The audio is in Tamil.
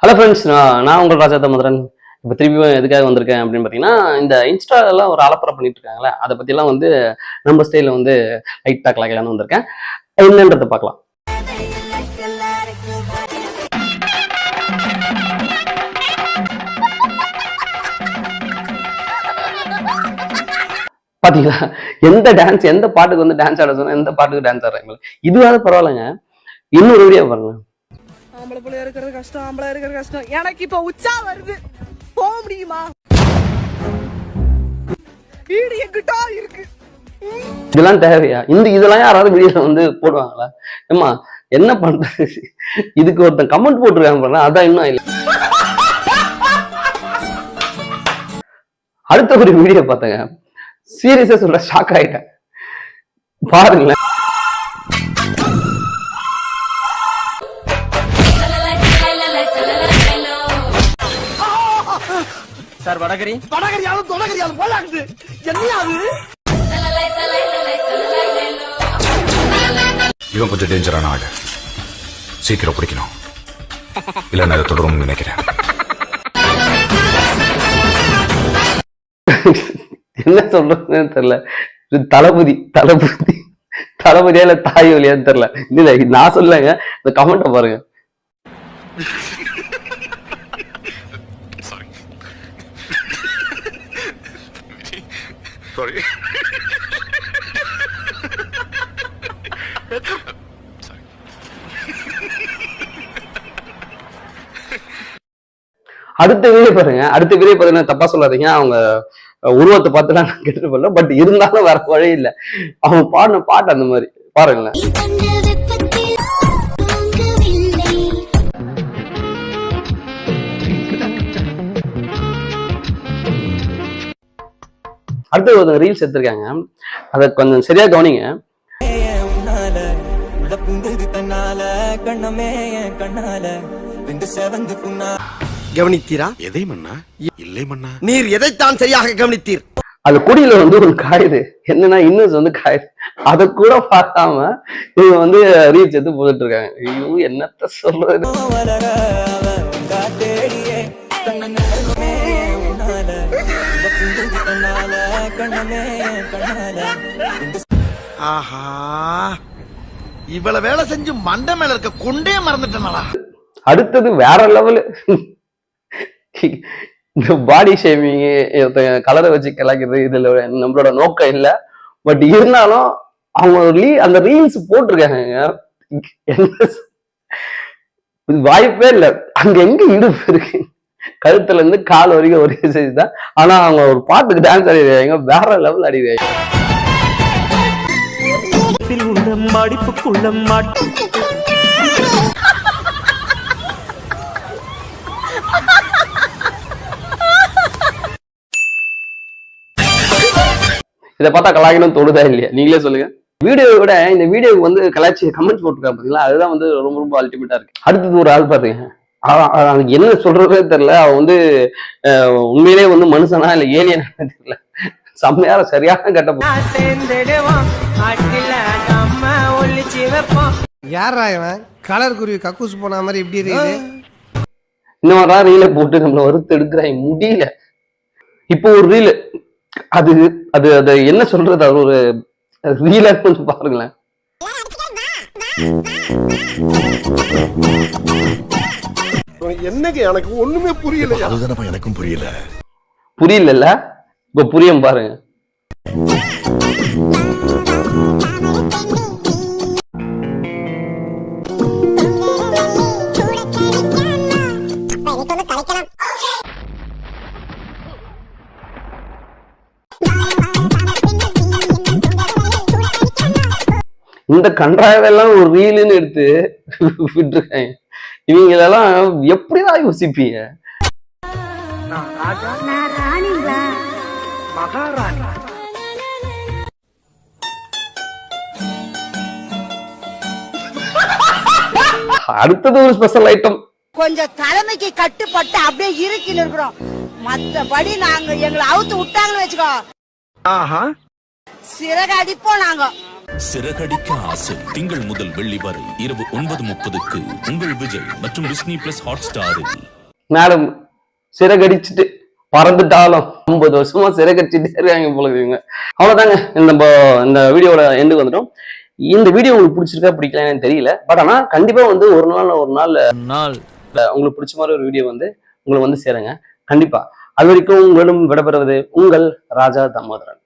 ஹலோ ஃப்ரெண்ட்ஸ், நான் உங்கள் ராஜா தமுதரன். இப்போ திருப்பியும் எதுக்காக வந்திருக்கேன் அப்படின்னு பார்த்தீங்கன்னா, இந்த இன்ஸ்டாலெல்லாம் ஒரு அலப்பறை பண்ணிட்டு இருக்காங்களே, அதை பற்றிலாம் வந்து நம்ம ஸ்டைலில் வந்து லைட்டாக கலாக்கலான்னு வந்திருக்கேன். என்னன்றதை பார்க்கலாம். பார்த்தீங்களா, எந்த டான்ஸ் எந்த பாட்டுக்கு வந்து டான்ஸ் ஆட சொன்னா எந்த பாட்டுக்கு டான்ஸ் ஆடுறாங்களே, இதுவாது பரவாயில்லைங்க. இன்னொரு வீடியோ பாருங்க. ஆம்பளை புள்ள இருக்கிறது கஷ்டம், ஆம்பளை இருக்கிறது கஷ்டம். எனக்கு இப்ப உச்சா வருது, போக முடியுமா? வீடு எங்கிட்டா இருக்கு. இதெல்லாம் தேவையா? இதெல்லாம் யாராவது வீடியோல வந்து போடுவாங்களா? ஏமா என்ன பண்றது? இதுக்கு ஒருத்தன் கமெண்ட் போட்டுருக்காங்க, அதான் இன்னும் இல்லை. அடுத்த ஒரு வீடியோ பார்த்தேங்க, சீரியஸா சொல்ற, ஷாக் ஆயிட்டேன். பாருங்களேன். சார் வடகரியாலும் தொடகரியாலும் போலாக்குது. என்னையாது இவன் கொஞ்சம் டேஞ்சரான ஆளு, சீக்கிரம் பிடிக்கணும், இல்ல நான் தொடரும் நினைக்கிறேன். என்ன சொல்றதுன்னு தெரியல. தளபதியா இல்ல தாய் வழியான்னு தெரியல. இல்ல நான் சொல்லங்க, இந்த கமெண்ட பாருங்க. Sorry. அடுத்த வீடியோ பாருங்க, தப்பா சொல்லாதீங்க. அவங்க உருவத்தை பார்த்துலாம் நான் கெட்டு போடல, பட் இருந்தாலும் வேற வழி இல்லை. அவங்க பாடின பாட்டு அந்த மாதிரி பாருங்களேன். அடுத்து ஒரு ரீல்ஸ் எடுத்திருக்காங்க, அதை கொஞ்சம் சரியா கவனிங்க. கவனித்தீரா? எதை மன்னா? இல்லை மன்னா. நீர் எதைத்தான் சரியாக கவனித்தீர்? அது குடியில வந்து ஒரு காயுது, என்னன்னா இன்னும் வந்து காயுது, அதை கூட பார்க்காம இவங்க வந்து ரீல்ஸ் எடுத்து போட்டுட்டு இருக்காங்க. ஐயோ, என்னத்த சொல்றது. ஆஹா, இவ்வளவு வேலை செஞ்சு மண்டை மேல இருக்க கொண்டே மறந்துட்டேனா? அடுத்தது வேற லெவலு. இந்த பாடி ஷேமிங், கலரை வச்சு கலாக்கிறது, இதுல நம்மளோட நோக்கம் இல்லை. பட் இருந்தாலும் அவங்க அந்த ரீல்ஸ் போட்டிருக்காங்க, வாய்ப்பே இல்லை. அங்க எங்க இடுப்பு இருக்கு? கழுத்துல இருந்து கால் வரைக்கும் ஒரே சைஸ் தான். ஆனா அவங்க ஒரு பாட்டுக்கு டான்ஸ் ஆடிடுவாங்க, வேற லெவல் ஆடிடுவாங்க. இதை பார்த்தா கலாய்க்கணும் தோணுதா இல்லையா? நீங்களே சொல்லுங்க. வீடியோவை விட இந்த வீடியோவுக்கு வந்து கலாய்ச்சி கமெண்ட்ஸ் போட்டுருக்காங்க பாத்தீங்களா, அதுதான் வந்து ரொம்ப ரொம்ப அல்டிமேட்டா இருக்கு. அடுத்தது ஒரு ஆள் பாருங்க, அதுக்கு என்ன சொல்றதே தெரியல. அவன் வந்து உண்மையிலே வந்து மனுஷனா இல்ல ஏலியனா தெரியல. செம்மையா சரியான கட்ட. யாரா இவன்? கலர் குருவி கக்கூஸ் போன மாதிரி எப்படி இருக்குது? இந்த மாதிரிலாம் ரீலை போட்டு நம்மள வறுத்து எடுக்கிறாங்க, முடியல. இப்போ ஒரு ரீல், அது அது அது என்ன சொல்றது, அது ஒரு ரீலா கொஞ்சம் பாருங்களேன். என்னங்க எனக்கு ஒண்ணுமே புரியல. அதுதானப்பா எனக்கும் புரியல. புரியல, இப்ப புரியும் பாருங்க. இந்த கன்றாவெல்லாம் ஒரு ரீலுன்னு எடுத்து விட்டுருக்காங்க. இவங்களெல்லாம் எப்படிதான் யோசிப்பீங்க? அடுத்தது ஒரு ஸ்பெஷல் ஐட்டம். கொஞ்சம் தலைமைக்கு கட்டுப்பட்டு அப்படியே இறுக்கி இருக்கிறோம். மத்தபடி நாங்க எங்களை அவுத்து விட்டாங்கன்னு வச்சுக்கோ, சிறகடிப்போம் நாங்க. சிறகடிக்க ஆசை திங்கள் முதல் வெள்ளி வரை இரவு 9:30க்கு உங்கள் விஜய் மற்றும் டிஸ்னி பிளஸ் ஹாட் ஸ்டாரில். மேடம் சிறகடிச்சுட்டு பறந்துட்டாலும் 50 வருஷமா சிறகடிச்சுட்டே இருக்காங்க போல இவங்க. அவ்வளவுதாங்க, நம்ம இந்த வீடியோட எண்டுக்கு வந்துட்டோம். இந்த வீடியோ உங்களுக்கு பிடிச்சிருக்கா பிடிக்கல எனக்கு தெரியல. பட் ஆனா கண்டிப்பா வந்து ஒரு நாள் உங்களுக்கு பிடிச்ச மாதிரி ஒரு வீடியோ வந்து உங்களுக்கு வந்து சேருங்க கண்டிப்பா. அது வரைக்கும் உங்களிடம் விடைபெறுவது உங்கள் ராஜா தாமோதரன்.